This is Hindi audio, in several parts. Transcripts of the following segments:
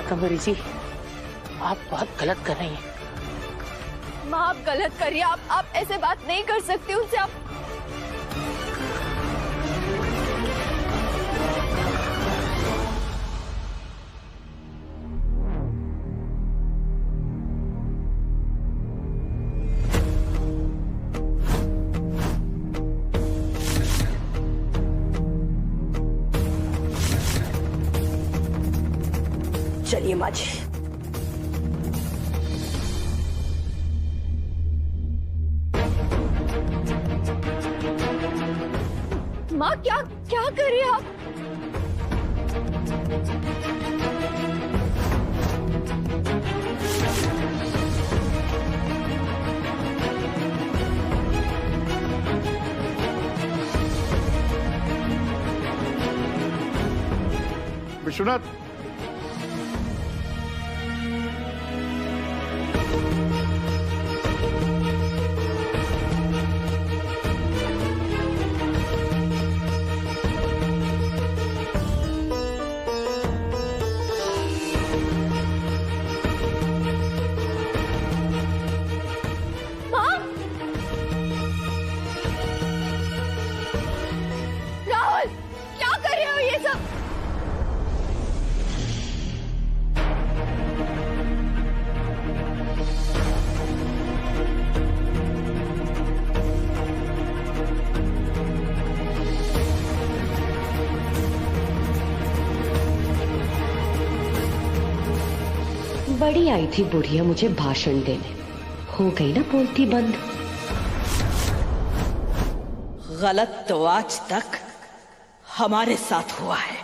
शाकंभरी जी, आप बहुत गलत कर रही हैं। माँ आप गलत करिए, आप ऐसे बात नहीं कर सकती उनसे। आप चलिए माँ जी। माँ क्या क्या कर रही हैं आप? विश्वनाथ, राहुल क्या कर रहे हो ये सब? बड़ी आई थी बुढ़िया मुझे भाषण देने, हो गई ना बोलती बंद। गलत तो आज तक हमारे साथ हुआ है।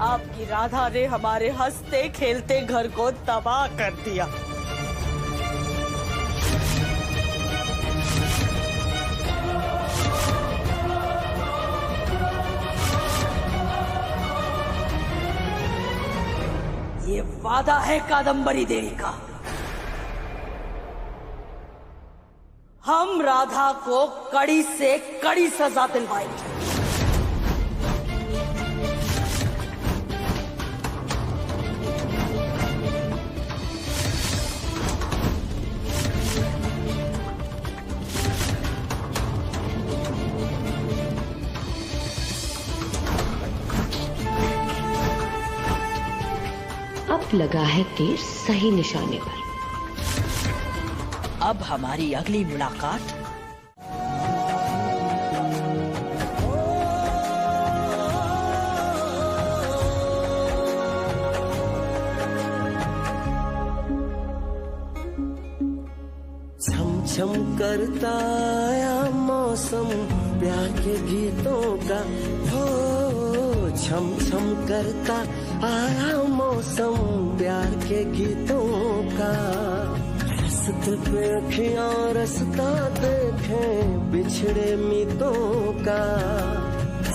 आपकी राधा ने हमारे हंसते खेलते घर को तबाह कर दिया। ये वादा है कादम्बरी देवी का। हम राधा को कड़ी से कड़ी सजा दिलवाएंगे। अब लगा है तीर सही निशाने पर। अब हमारी अगली मुलाकात छम छम करता आया मौसम प्यार के गीतों का, हो छम छम करता आया मौसम प्यार के गीतों का। रस्ते पे अखियां रस्ता देखें बिछड़े मीतों का।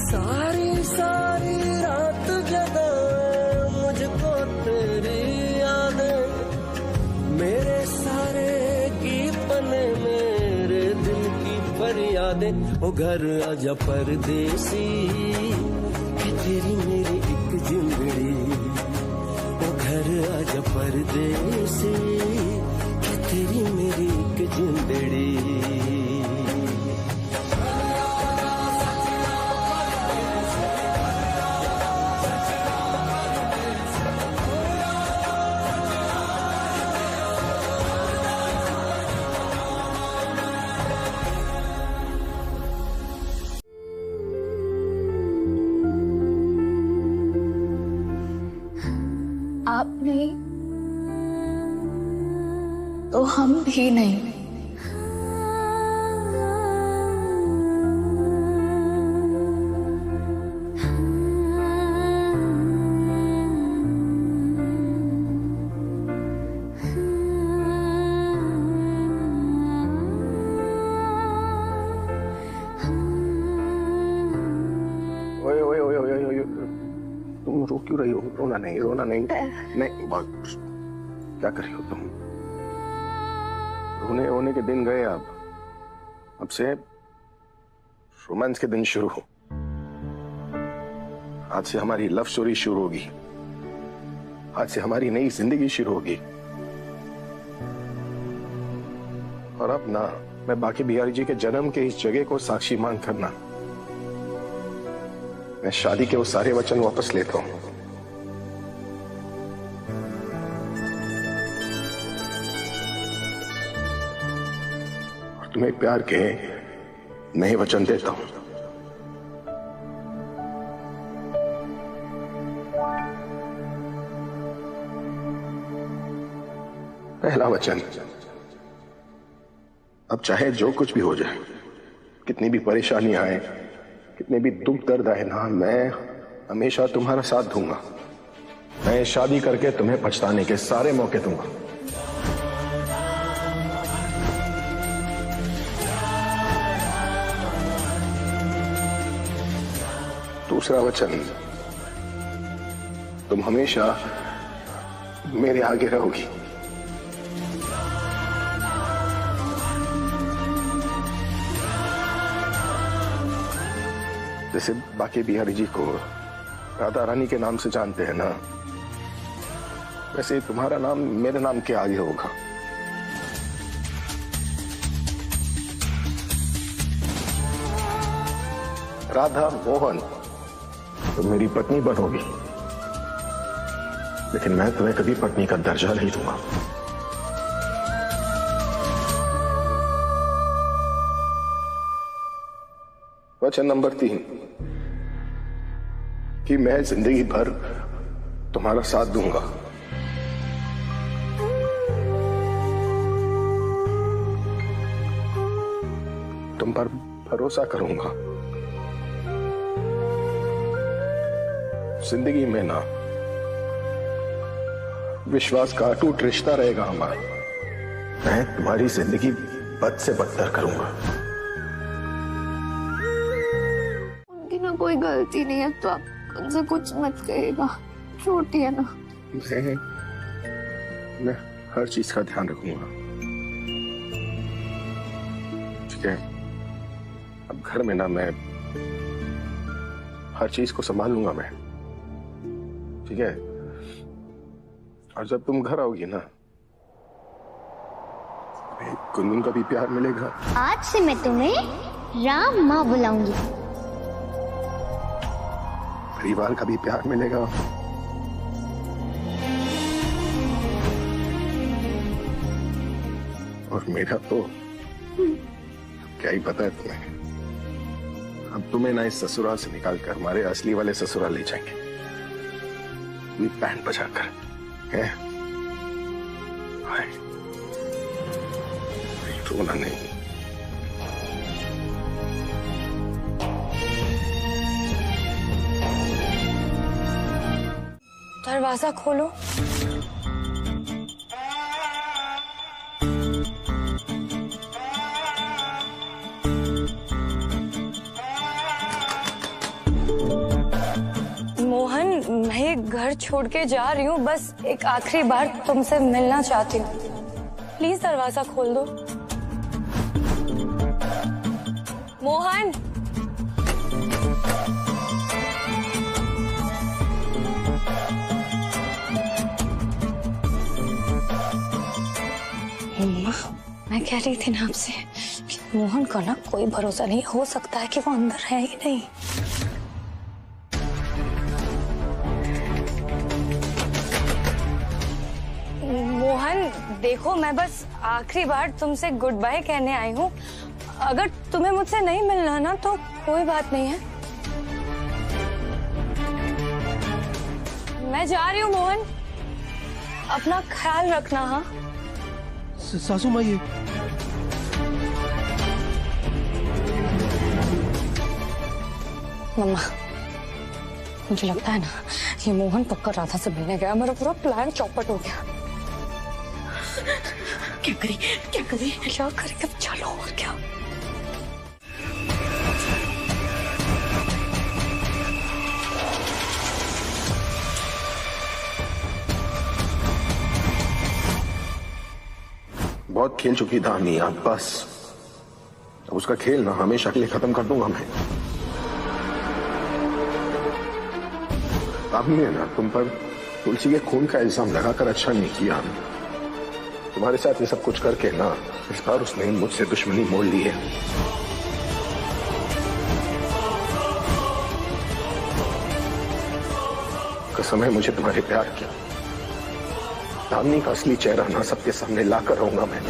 सारी सारी रात जगाए मुझको तेरी यादें, मेरे सारे गीतने मेरे दिल की फरियादें। ओ घर आजा परदेसी कि तेरी मेरी एक जिंदड़ी। ओ घर आजा परदेसी कि तेरी मेरी एक जिंदड़ी। आप नहीं तो हम भी नहीं। ओए ओए ओए ओए ओए, तुम रो क्यों रही हो? रोना नहीं, रोना नहीं। नहीं, बस क्या कर रही हो तुम? रोने होने के दिन गए। अब से रोमांस के दिन शुरू हो। आज से हमारी लव स्टोरी शुरू होगी। आज से हमारी नई जिंदगी शुरू होगी। और अब ना मैं बाकी बिहारी जी के जन्म के इस जगह को साक्षी मान करना, मैं शादी के वो सारे वचन वापस लेता हूं। और तुम्हें प्यार के नए वचन देता हूं। पहला वचन, अब चाहे जो कुछ भी हो जाए, कितनी भी परेशानी आए, कितने भी दुख दर्द आए ना, मैं हमेशा तुम्हारा साथ दूंगा। मैं शादी करके तुम्हें पछताने के सारे मौके दूंगा। दूसरा वचन, तुम हमेशा मेरे आगे रहोगी। जैसे बाकी बिहारी जी को राधा रानी के नाम से जानते हैं ना, वैसे तुम्हारा नाम मेरे नाम के आगे होगा। राधा मोहन, तुम मेरी पत्नी बनोगी, लेकिन मैं तुम्हें कभी पत्नी का दर्जा नहीं दूंगा। वचन नंबर 3, कि मैं जिंदगी भर तुम्हारा साथ दूंगा। तुम पर भरोसा करूंगा। जिंदगी में ना विश्वास का अटूट रिश्ता रहेगा हमारा। मैं तुम्हारी जिंदगी बद से बदतर करूंगा। उनकी ना कोई गलती नहीं है, तो आप उनसे कुछ मत कहिएगा, छोटी है ना। मैं हर चीज का ध्यान रखूंगा, ठीक है? अब घर में ना मैं हर चीज को संभाल लूंगा मैं, ठीक है? और जब तुम घर आओगी ना, गुनगुन का भी प्यार मिलेगा। आज से मैं तुम्हें राम माँ बुलाऊंगी। परिवार का भी प्यार मिलेगा। और मेरा तो क्या ही पता है तुम्हें। अब तुम्हें ना इस ससुराल से निकालकर हमारे असली वाले ससुराल ले जाएंगे, बैंड बजाकर, है? रोना नहीं। दरवाजा खोलो। मोहन, मैं ये घर छोड़ के जा रही हूँ, बस एक आखिरी बार तुमसे मिलना चाहती हूँ। प्लीज दरवाजा खोल दो। मोहन, मैं कह रही थी ना आपसे कि मोहन का ना कोई भरोसा नहीं, हो सकता है कि वो अंदर है ही नहीं। मोहन देखो, मैं बस आखिरी बार तुमसे गुड बाय कहने आई हूँ। अगर तुम्हें मुझसे नहीं मिलना ना तो कोई बात नहीं है, मैं जा रही हूँ। मोहन, अपना ख्याल रखना। हाँ सासू माँ, ये मम्मा, मुझे लगता है ना ये मोहन पक्का राधा से मिलने गया। मेरा पूरा प्लान चौपट हो गया। क्या करें क्या करें क्या करें? अब चलो, और क्या। बहुत खेल चुकी दामी, अब बस। अब उसका खेल ना हमेशा के लिए खत्म कर दूंगा मैं। अब है ना तुम पर तुलसी के खून का इल्जाम लगाकर अच्छा नहीं किया हमने। तुम्हारे साथ ये सब कुछ करके ना, इस बार उसने मुझसे दुश्मनी मोड़ ली है। कसम है मुझे तुम्हारे प्यार की। दामिनी का असली चेहरा ना सबके सामने लाकर रहूंगा मैं।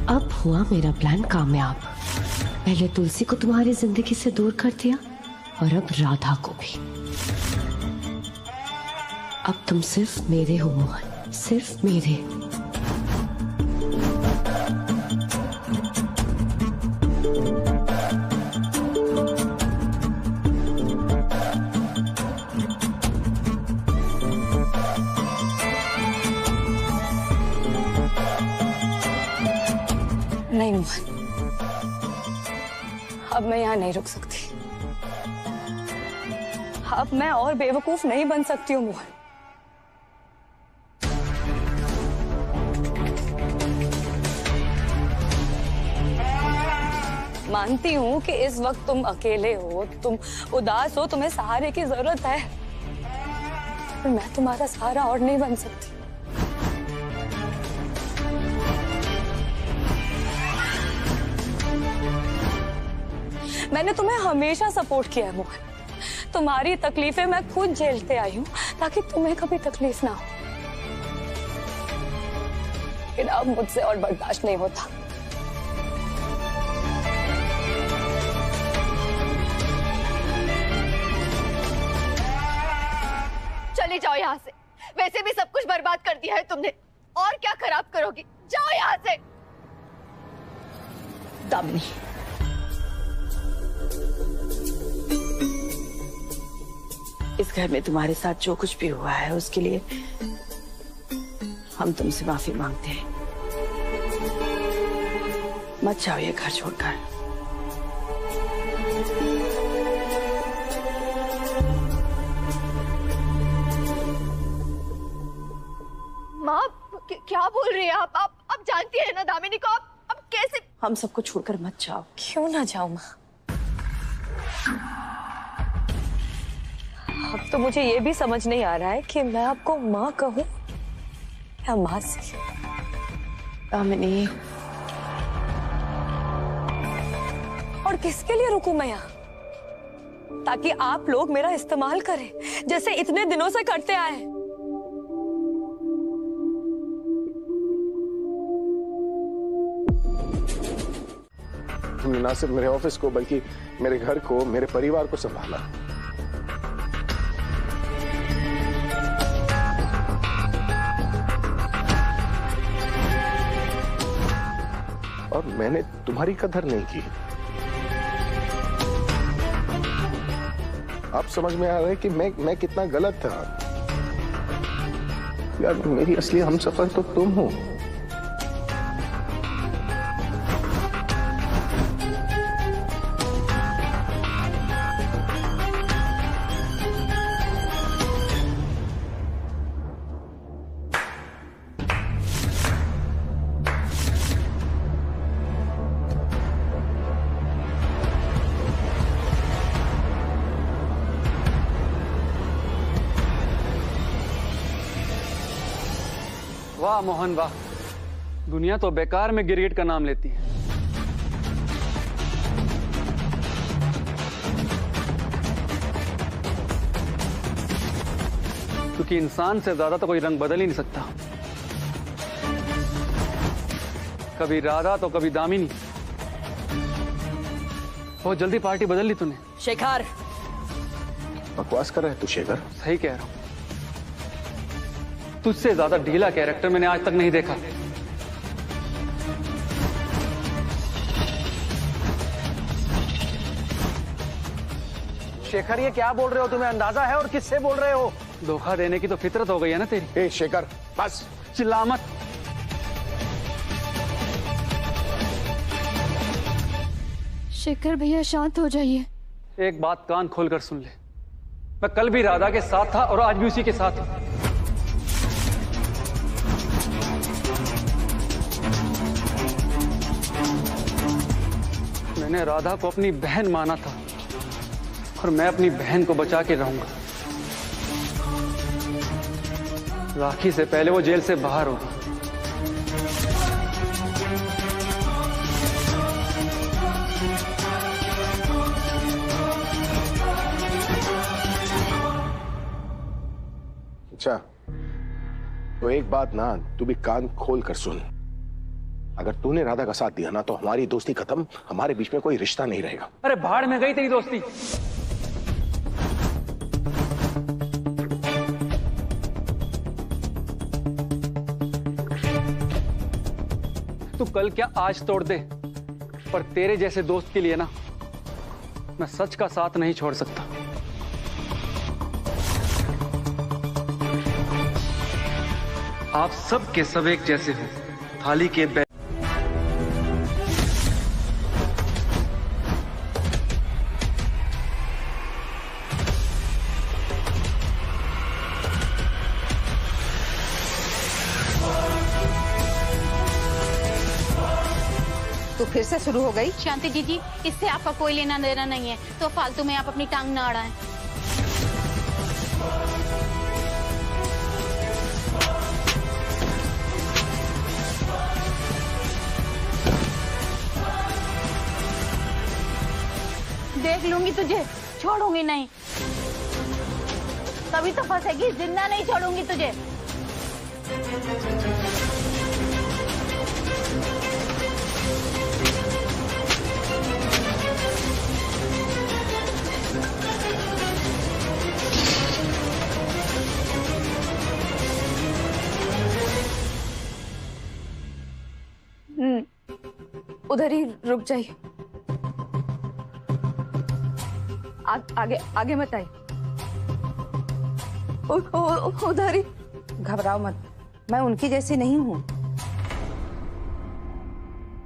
अब हुआ मेरा प्लान कामयाब। पहले तुलसी को तुम्हारी जिंदगी से दूर कर दिया और अब राधा को भी। अब तुम सिर्फ मेरे हो मोहन, सिर्फ मेरे। नहीं मोहन, अब मैं यहाँ नहीं रुक सकती। अब मैं और बेवकूफ नहीं बन सकती हूँ मोहन। मानती हूँ कि इस वक्त तुम अकेले हो, तुम उदास हो, तुम्हें सहारे की जरूरत है, पर मैं तुम्हारा सहारा और नहीं बन सकती। मैंने तुम्हें हमेशा सपोर्ट किया है मोहन। तुम्हारी तकलीफें मैं खुद झेलते आई हूँ ताकि तुम्हें कभी तकलीफ ना हो, लेकिन अब मुझसे और बर्दाश्त नहीं होता। चले जाओ यहाँ से। वैसे भी सब कुछ बर्बाद कर दिया है तुमने, और क्या खराब करोगी? जाओ यहाँ से। दामिनी, इस घर में तुम्हारे साथ जो कुछ भी हुआ है उसके लिए हम तुमसे माफी मांगते हैं। मत जाओ ये घर छोड़कर। माँ क्या बोल रही है आप जानती है ना दामिनी को। अब कैसे? हम सबको छोड़कर मत जाओ। क्यों ना जाऊं माँ? अब तो मुझे ये भी समझ नहीं आ रहा है कि मैं आपको माँ कहूँ या मासी। दामिनी, और किसके लिए रुकूं मैं यहाँ? ताकि आप लोग मेरा इस्तेमाल करें जैसे इतने दिनों से करते आए। तुमने ना सिर्फ मेरे ऑफिस को बल्कि मेरे घर को, मेरे परिवार को संभाला। और मैंने तुम्हारी कदर नहीं की। अब समझ में आ रहा है कि मैं कितना गलत था। यार मेरी असली हमसफर तो तुम हो। वाह मोहन वाह, दुनिया तो बेकार में गिरगिट का नाम लेती है। क्योंकि इंसान से ज्यादा तो कोई रंग बदल ही नहीं सकता। कभी राधा तो कभी दामिनी। बहुत जल्दी पार्टी बदल ली तूने। शेखर, बकवास कर रहा है तू शेखर। सही कह रहा हूं, तुझसे ज्यादा ढीला कैरेक्टर मैंने आज तक नहीं देखा। शेखर ये क्या बोल रहे हो? तुम्हें अंदाजा है और किससे बोल रहे हो? धोखा देने की तो फितरत हो गई है ना तेरी। ए शेखर बस। चिल्ला मत। शेखर भैया शांत हो जाइए। एक बात कान खोलकर सुन ले, मैं कल भी राधा के साथ था और आज भी उसी के साथ हूं। मैंने राधा को अपनी बहन माना था और मैं अपनी बहन को बचा के रहूंगा। राखी से पहले वो जेल से बाहर होगी। अच्छा, तो एक बात ना, तू भी कान खोल कर सुन। अगर तूने राधा का साथ दिया ना तो हमारी दोस्ती खत्म, हमारे बीच में कोई रिश्ता नहीं रहेगा। अरे भाड़ में गई तेरी दोस्ती। तू कल क्या आज तोड़ दे, पर तेरे जैसे दोस्त के लिए ना मैं सच का साथ नहीं छोड़ सकता। आप सब के सब एक जैसे हो, थाली के तो फिर से शुरू हो गई। शांति दीदी, इससे आपका कोई लेना देना नहीं है, तो फालतू में आप अपनी टांग ना अड़ाएं। देख लूंगी तुझे, छोड़ूंगी नहीं। तभी तो फंसेगी, जिंदा नहीं छोड़ूंगी तुझे। उधर ही रुक जाइए। आगे आगे मत आइए। उधर ही। घबराओ मत, मैं उनकी जैसी नहीं हूँ।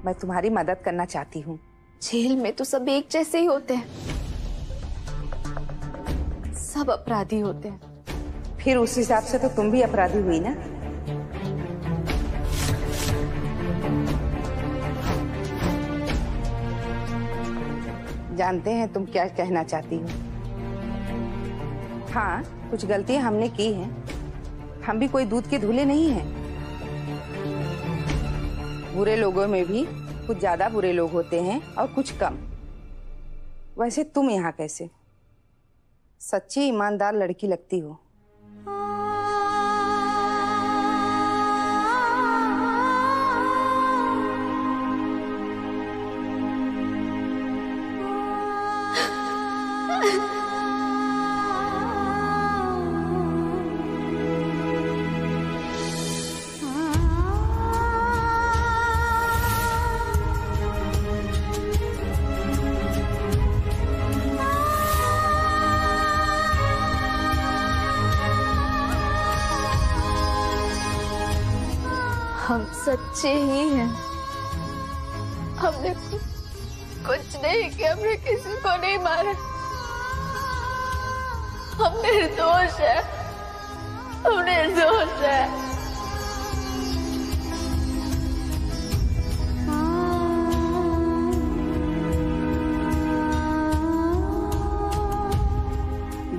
मैं तुम्हारी मदद करना चाहती हूँ। जेल में तो सब एक जैसे ही होते हैं, सब अपराधी होते हैं। फिर उस हिसाब से तो तुम भी अपराधी हुई ना। जानते हैं तुम क्या कहना चाहती हो। हाँ, कुछ गलतियां हमने की हैं। हम भी कोई दूध के धुले नहीं हैं। बुरे लोगों में भी कुछ ज्यादा बुरे लोग होते हैं और कुछ कम। वैसे तुम यहाँ कैसे? सच्ची ईमानदार लड़की लगती हो। हम सच्चे ही हैं। हमने कुछ नहीं किया, हमने किसी को नहीं मारा। हम निर्दोष है, हम निर्दोष है।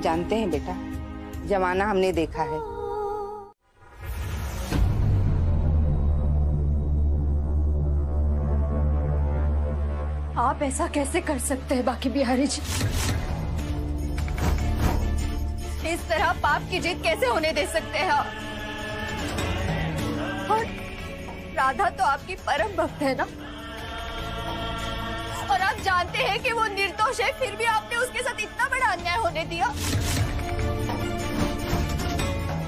जानते हैं बेटा, जमाना हमने देखा है। आप ऐसा कैसे कर सकते हैं बाकी बिहारी जी? इस तरह पाप की जीत कैसे होने दे सकते हैं? और राधा तो आपकी परम भक्त है ना, और आप जानते हैं कि वो निर्दोष है, फिर भी आपने उसके साथ इतना बड़ा अन्याय होने दिया।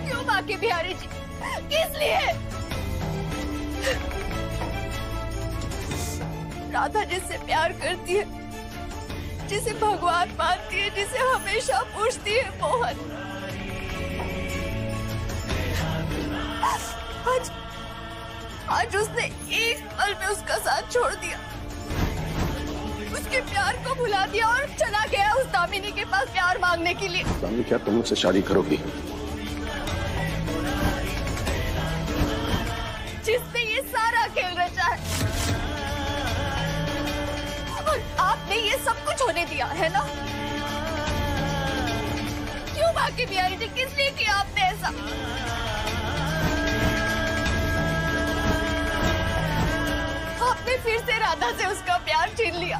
क्यों बाकी बिहारी जी, किस लिए? राधा जिससे प्यार करती है, जिसे भगवान मानती है, जिसे हमेशा पूछती है, मोहन, आज उसने एक पल में उसका साथ छोड़ दिया, उसके प्यार को भुला दिया और चला गया उस दामिनी के पास प्यार मांगने के लिए। दामिनी, क्या तुम मुझसे शादी करोगी? जिसने ये सारा खेल रचा है, और आपने ये सब कुछ होने दिया है ना? क्यों बाकी बिहारी जी, किस लिए किया आपने ऐसा? आपने फिर से राधा से उसका प्यार छीन लिया,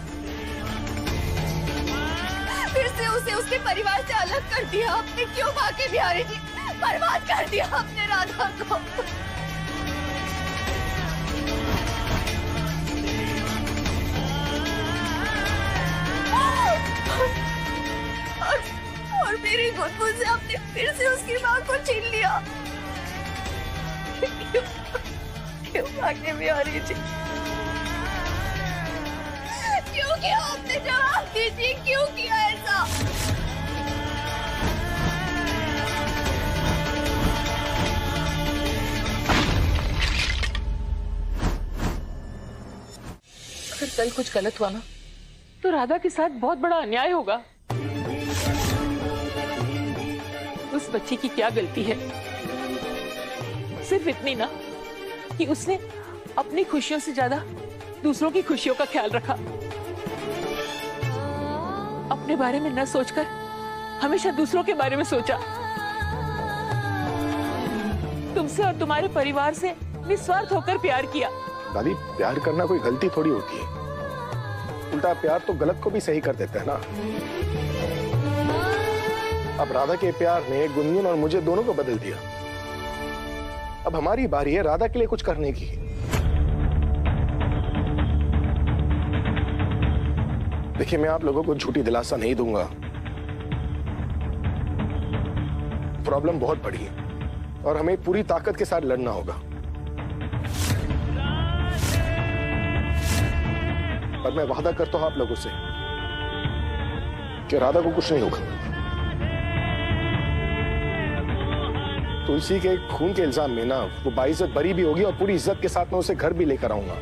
फिर से उसे उसके परिवार से अलग कर दिया आपने। क्यों बाकी बिहारी जी, बर्बाद कर दिया आपने राधा को। और मेरी गुनगुन से आपने फिर से उसकी माँ को छीन लिया। क्यों बाकी बिहारी जी, क्यों किया आपने? जवाब दीजिए, क्यों किया ऐसा? अगर कल कुछ गलत हुआ ना, तो राधा के साथ बहुत बड़ा अन्याय होगा। उस बच्ची की क्या गलती है? सिर्फ इतनी ना कि उसने अपनी खुशियों से ज्यादा दूसरों की खुशियों का ख्याल रखा। अपने बारे में न सोचकर हमेशा दूसरों के बारे में सोचा। तुमसे और तुम्हारे परिवार से निस्वार्थ होकर प्यार किया। दादी, प्यार करना कोई गलती थोड़ी होती है। उल्टा प्यार तो गलत को भी सही कर देता है ना। अब राधा के प्यार ने गुनगुन और मुझे दोनों को बदल दिया। अब हमारी बारी है राधा के लिए कुछ करने की। देखिए, मैं आप लोगों को झूठी दिलासा नहीं दूंगा। प्रॉब्लम बहुत बड़ी है और हमें पूरी ताकत के साथ लड़ना होगा। पर मैं वादा करता हूं आप लोगों से कि राधा को कुछ नहीं होगा। तुलसी के खून के इल्जाम में ना वो बाइज्जत बरी भी होगी और पूरी इज्जत के साथ मैं उसे घर भी लेकर आऊंगा।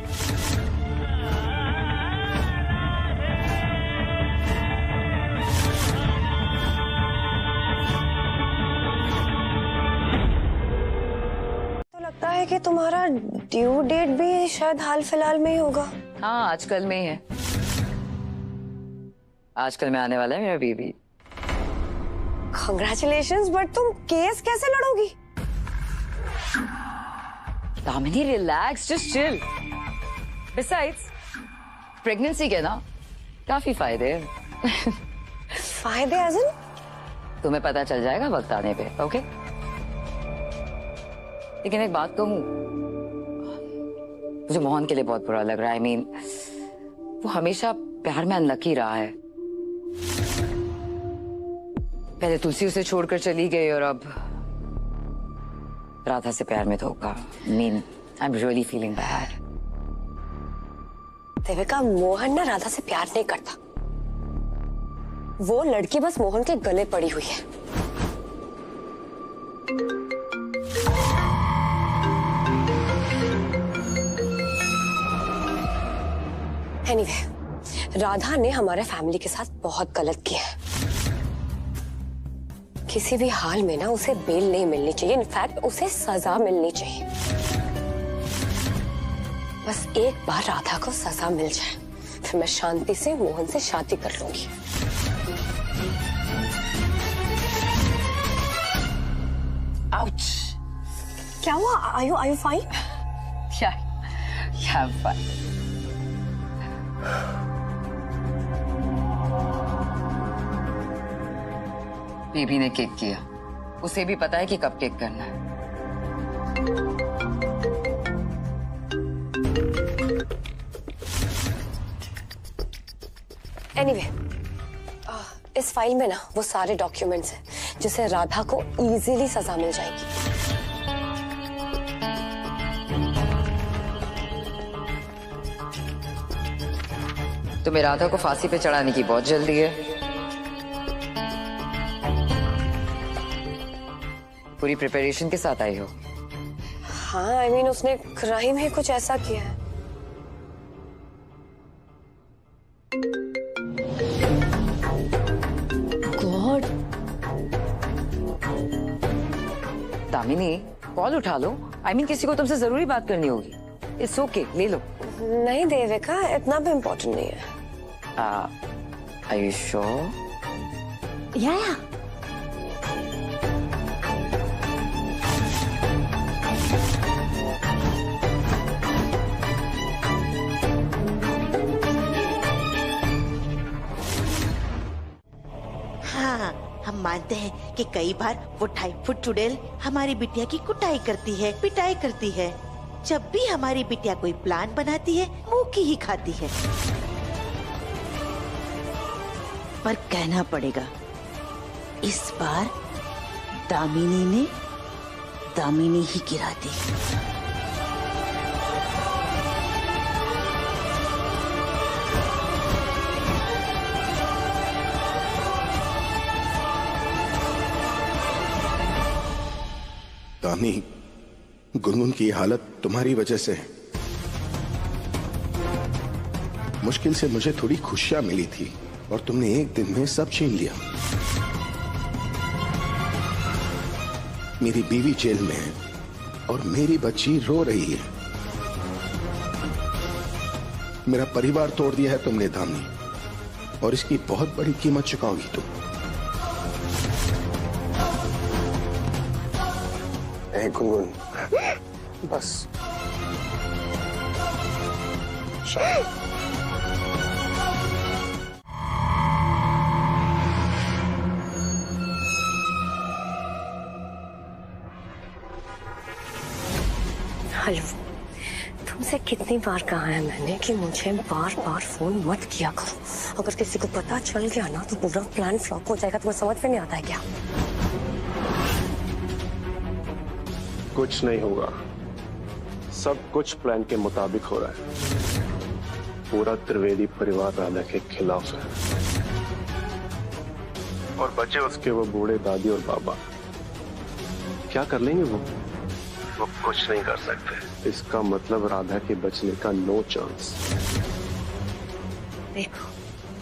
तो लगता है कि तुम्हारा ड्यू डेट भी शायद हाल फिलहाल में ही होगा। हाँ, आजकल में ही है। आजकल में आने वाला है मेरा बेबी। Congratulations, बट तुम केस कैसे लड़ोगी? Damini, relax, just chill. Besides, pregnancy के ना काफी फायदे हैं। फायदे as in? तुम्हें पता चल जाएगा वक्त आने पे, ओके? लेकिन एक बात कहूं, मुझे मोहन के लिए बहुत बुरा लग रहा है। I mean, वो हमेशा प्यार में अनलकी रहा है। पहले तुलसी उसे छोड़कर चली गई और अब राधा से प्यार में धोखा। I mean, I'm really feeling bad. Devika, Mohan ना राधा से प्यार नहीं करता। वो लड़की बस मोहन के गले पड़ी हुई है। Anyway, राधा ने हमारे फैमिली के साथ बहुत गलत किया है। किसी भी हाल में ना उसे बेल नहीं मिलनी चाहिए। इनफैक्ट उसे सजा मिलनी चाहिए। बस एक बार राधा को सजा मिल जाए, फिर मैं शांति से मोहन से शादी कर लूंगी। Ouch! क्या हुआ? Are you fine? Yeah, I'm fine. Baby ने केक किया, उसे भी पता है कि कब केक करना है। एनीवे, इस फाइल में ना वो सारे डॉक्यूमेंट्स हैं जिससे राधा को इजीली सजा मिल जाएगी। तुम्हें राधा को फांसी पे चढ़ाने की बहुत जल्दी है। पूरी प्रिपरेशन के साथ आई हो? हाँ, आई मीन उसने क्राइम ही कुछ ऐसा किया है। गॉड। दामिनी, कॉल उठा लो। आई मीन किसी को तुमसे जरूरी बात करनी होगी। इट्स ओके, ले लो। नहीं देविका, इतना भी इम्पोर्टेंट नहीं है। Are you sure? या हाँ, हम मानते हैं कि कई बार वो 2.5 फुट चुड़ैल हमारी बिटिया की कुटाई करती है, पिटाई करती है। जब भी हमारी बिटिया कोई प्लान बनाती है, मुंह की ही खाती है। पर कहना पड़ेगा, इस बार दामिनी ने दामिनी ही गिरा दी। दामी, गुनगुन की हालत तुम्हारी वजह से है। मुश्किल से मुझे थोड़ी खुशियां मिली थी और तुमने एक दिन में सब छीन लिया। मेरी बीवी जेल में है और मेरी बच्ची रो रही है। मेरा परिवार तोड़ दिया है तुमने दामिनी, और इसकी बहुत बड़ी कीमत चुकाओगी तुम। गुनगुन, बस हेलो, तुमसे कितनी बार कहा है मैंने कि मुझे बार बार फोन मत किया करो। अगर किसी को पता चल गया ना तो पूरा प्लान फ्लॉप हो जाएगा। तुम्हें समझ में नहीं आता है क्या? कुछ नहीं होगा, सब कुछ प्लान के मुताबिक हो रहा है। पूरा त्रिवेदी परिवार राधा के खिलाफ है और बचे उसके वो बूढ़े दादी और बाबा। क्या कर लेंगे वो कुछ नहीं कर सकते। इसका मतलब राधा के बचने का नो चांस। देखो,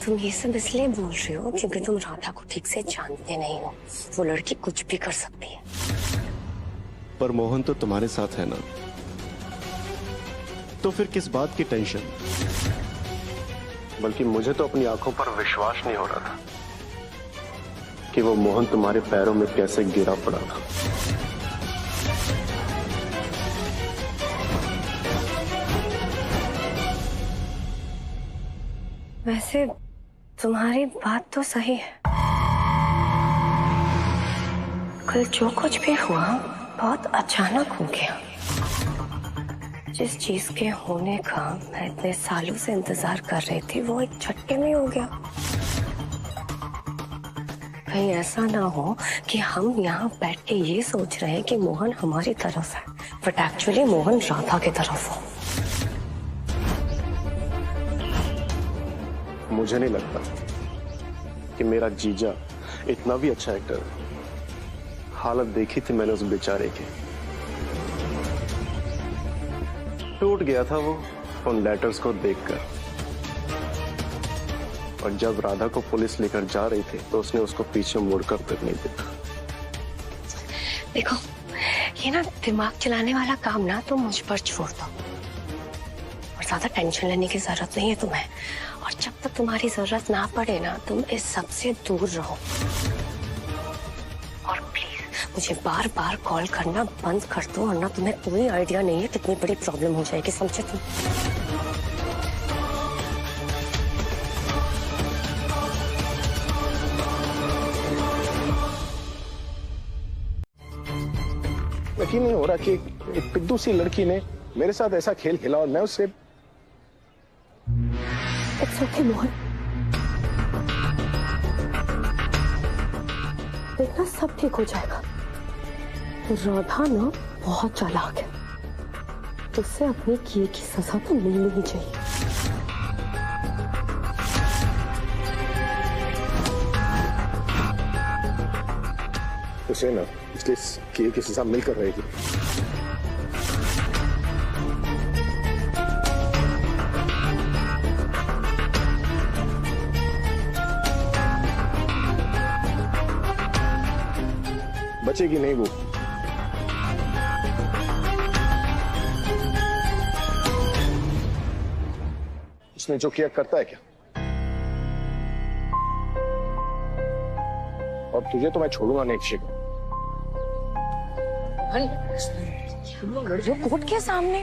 तुम ये सब इसलिए बोल रहे हो क्योंकि तुम राधा को ठीक से जानते नहीं हो। वो लड़की कुछ भी कर सकती है। पर मोहन तो तुम्हारे साथ है ना, तो फिर किस बात की टेंशन? बल्कि मुझे तो अपनी आंखों पर विश्वास नहीं हो रहा था कि वो मोहन तुम्हारे पैरों में कैसे गिरा पड़ा था। वैसे तुम्हारी बात तो सही है। कल जो कुछ भी हुआ बहुत अचानक हो गया। जिस चीज के होने का मैं इतने सालों से इंतजार कर रही थी वो एक झटके में हो गया। कहीं ऐसा ना हो कि हम यहाँ बैठ के ये सोच रहे हैं कि मोहन हमारी तरफ है, बट एक्चुअली मोहन राधा की तरफ हो। मुझे नहीं लगता कि मेरा जीजा इतना भी अच्छा एक्टर है। हालत देखी थी मैंने उस बेचारे की, टूट गया था वो उन लेटर्स को देखकर। और जब राधा को पुलिस लेकर जा रही थी तो उसने उसको पीछे मुड़कर तक नहीं देखा। देखो, ये ना दिमाग चलाने वाला काम ना तुम मुझ पर छोड़ दो और ज्यादा टेंशन लेने की जरूरत नहीं है तुम्हें। और जब तक तुम्हारी जरूरत ना पड़े ना तुम इस सब से दूर रहो। और प्लीज मुझे बार बार कॉल करना बंद कर दो, और ना तुम्हें कोई आइडिया नहीं है कितनी बड़ी प्रॉब्लम हो जाएगी, समझे तुम? यकीन नहीं हो रहा कि एक पिद्दू सी लड़की ने मेरे साथ ऐसा खेल खेला और मैं उससे। इट्स ओके मोहन, देखना सब ठीक हो जाएगा। राधा ना बहुत चालाक है, उससे अपने किए की सजा तो मिलनी ही चाहिए। उसे ना इसलिए किए की सजा मिलकर रहेगी। बचेगी नहीं वो। उसने जो किया करता है क्या? और तुझे तो मैं छोड़ूंगा नहीं शिखा। जो कोर्ट के सामने।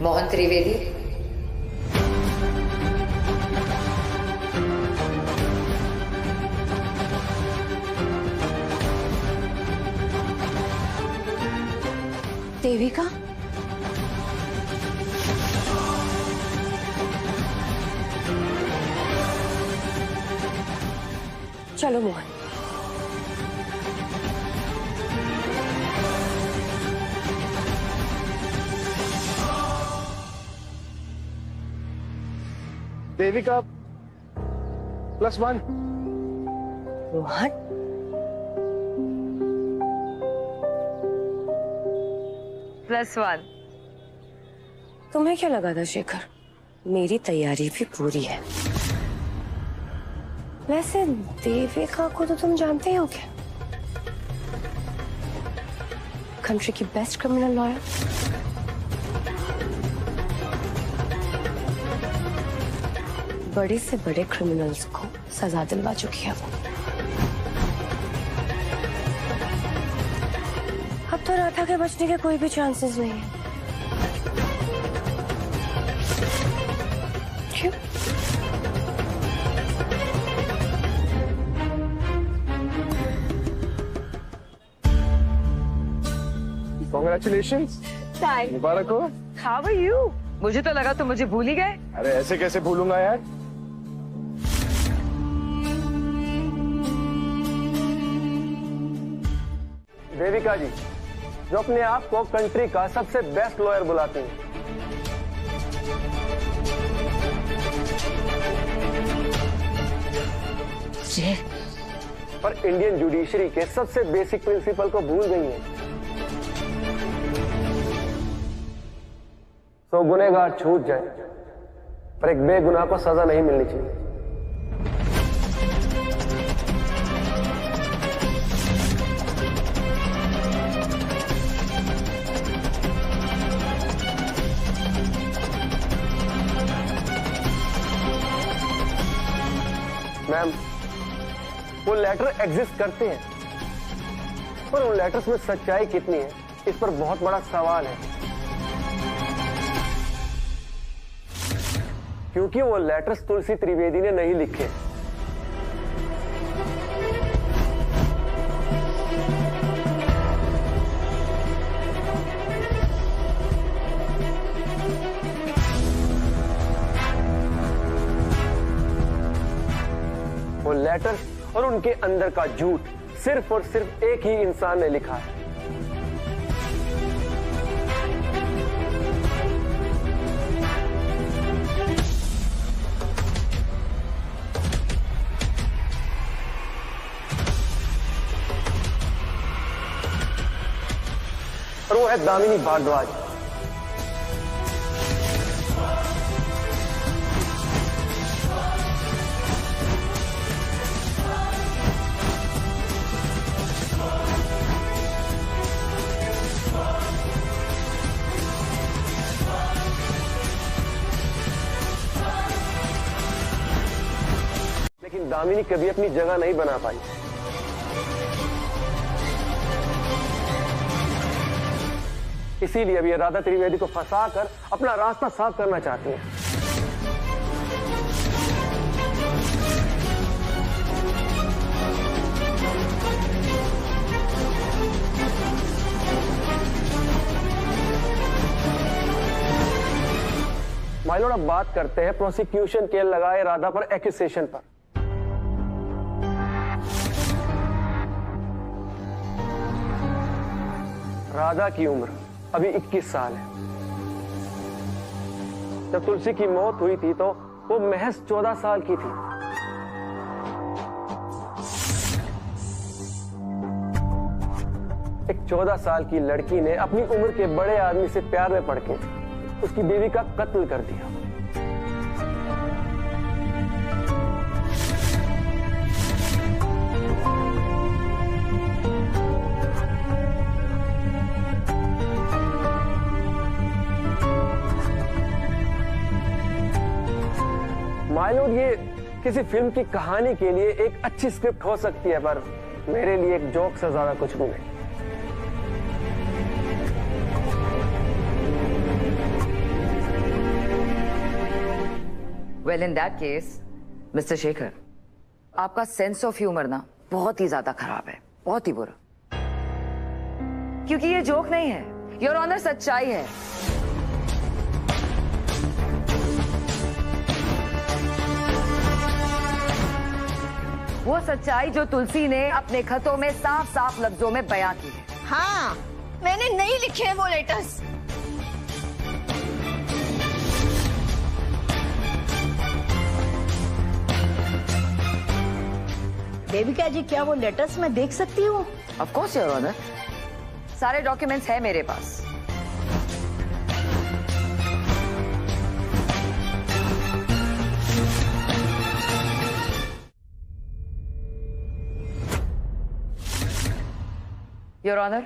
मोहन त्रिवेदी, देविका, चलो मोहन। देविका +1। मोहन, +1। तुम्हें क्या लगा था शेखर? मेरी तैयारी भी पूरी है। वैसे देविका को तो तुम जानते हो क्या? कंट्री की बेस्ट क्रिमिनल लॉयर। बड़े से बड़े क्रिमिनल्स को सजा दिलवा चुकी है वो। अब तो राधा के बचने के कोई भी चांसेस नहीं है। क्यों? Congratulations, मुबारक हो। How are you? मुझे तो लगा तुम मुझे भूल ही गए। अरे ऐसे कैसे भूलूंगा यार। देविका जी, जो अपने आप को कंट्री का सबसे बेस्ट लॉयर बुलाती हैं, पर इंडियन जुडिशरी के सबसे बेसिक प्रिंसिपल को भूल गई हैं। तो गुनहगार छूट जाए, पर एक बेगुनाह को सजा नहीं मिलनी चाहिए। मैम, वो लेटर एग्जिस्ट करते हैं, पर उन लेटर्स में सच्चाई कितनी है, इस पर बहुत बड़ा सवाल है। क्योंकि वो लेटर्स तुलसी त्रिवेदी ने नहीं लिखे। वो लेटर्स और उनके अंदर का झूठ सिर्फ और सिर्फ एक ही इंसान ने लिखा है। और वो है दामिनी भारद्वाज। लेकिन दामिनी कभी अपनी जगह नहीं बना पाई। इसीलिए अब ये राधा त्रिवेदी को फंसा कर अपना रास्ता साफ करना चाहती है। माय लॉर्ड, अब बात करते हैं प्रोसिक्यूशन के लगाए राधा पर एक्यूजेशन पर। राधा की उम्र अभी 21 साल है। जब तुलसी की मौत हुई थी तो वो महज 14 साल की थी। एक 14 साल की लड़की ने अपनी उम्र के बड़े आदमी से प्यार में पड़ के उसकी बीवी का कत्ल कर दिया। माय लॉर्ड, ये किसी फिल्म की कहानी के लिए एक अच्छी स्क्रिप्ट हो सकती है, पर मेरे लिए एक जोक से ज्यादा कुछ भी नहीं। Well in that case mister Shekhar, आपका सेंस ऑफ ह्यूमर ना बहुत ही ज्यादा खराब है, बहुत ही बुरा। क्योंकि ये जोक नहीं है, योर ऑनर सच्चाई है। वो सच्चाई जो तुलसी ने अपने खतों में साफ साफ लफ्जों में बयां की है। हाँ, मैंने नहीं लिखे हैं वो लेटर्स। देविका जी, क्या वो लेटर्स मैं देख सकती हूँ? ऑफ कोर्स योर ऑनर, सारे डॉक्यूमेंट्स है मेरे पास। योर ऑनर,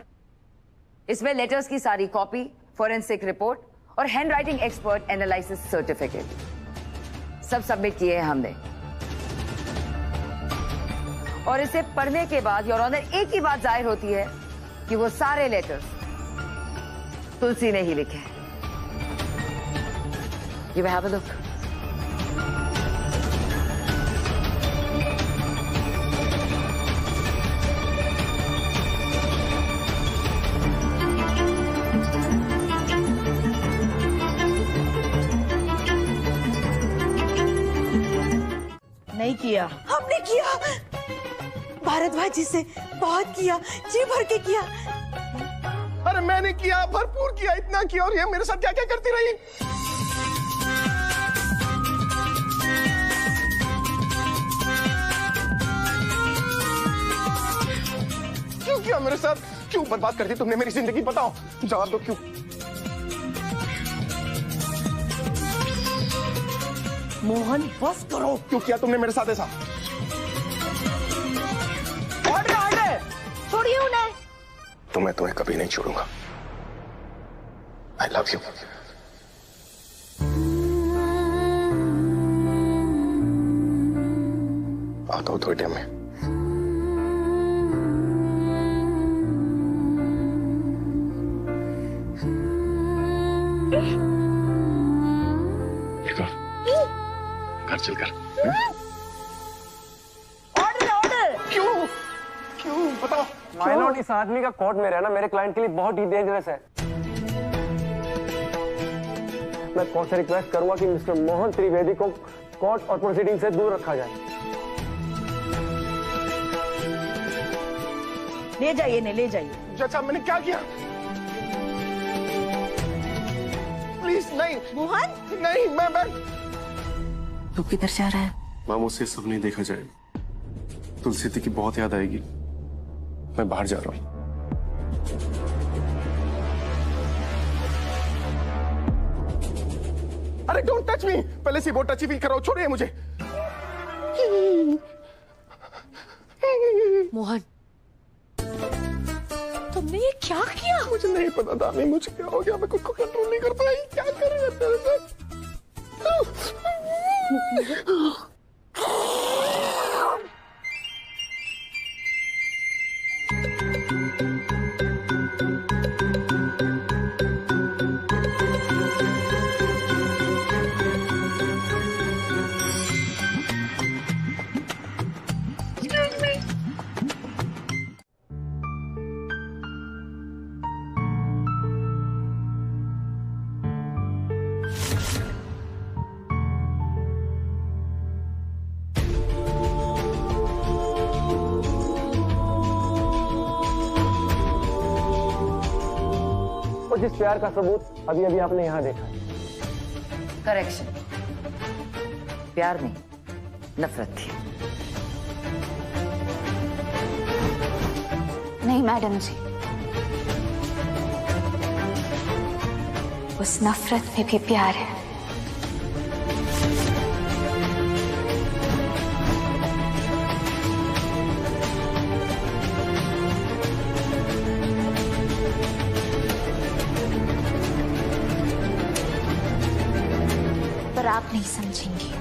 इसमें लेटर्स की सारी कॉपी, फोरेंसिक रिपोर्ट और hand writing expert analysis certificate सब सबमिट किए हैं हमने। और इसे पढ़ने के बाद योर ऑनर एक ही बात जाहिर होती है कि वो सारे लेटर्स तुलसी ने ही लिखे हैं। You have a look. नहीं किया। हमने किया, भारद्वाज जी से बहुत किया, जी भर के किया। अरे मैंने किया, भरपूर किया, इतना किया, और ये मेरे साथ क्या क्या करती रही। क्यों किया मेरे साथ? क्यों बर्बाद कर दी तुमने मेरी जिंदगी? बताओ, जवाब दो, क्यों? मोहन बस करो। क्यों किया तुमने मेरे साथ ऐसा? ऑर्डर, ऑर्डर, छोड़िए उन्हें। तुम्हें कभी नहीं छोड़ूंगा। I love you. आता हूँ थोड़ी देर में। घर चलकर। Order, order. क्यों क्यों बताओ। माय लॉर्ड, इस आदमी का कोर्ट में रहना मेरे क्लाइंट के लिए बहुत ही डेंजरस है। मैं कोर्ट से रिक्वेस्ट करूंगा कि मिस्टर मोहन त्रिवेदी को कोर्ट और प्रोसीडिंग से दूर रखा जाए। ले जाइए, ले जाइए। जज साहब, मैंने क्या किया? प्लीज नहीं। मोहन नहीं, मैं तू किधर जा रहा है? माँ, मुझसे सब नहीं देखा जाए। तुलसी दी की बहुत याद आएगी। मैं बाहर जा रहा हूँ। अरे डोंट टच मी। पहले से बहुत टची फील कर रहा हूँ, छोड़िए मुझे। मोहन, तुमने ये क्या किया? मुझे नहीं पता दामी, मुझे क्या हो गया? मैं खुद को कंट्रोल नहीं कर पाई। क्या करें तेरे साथ? जिस प्यार का सबूत अभी अभी आपने यहाँ देखा है। करेक्शन, प्यार नहीं, नफरत थी। नहीं मैडम जी, उस नफरत में भी प्यार है। पर आप नहीं समझेंगे।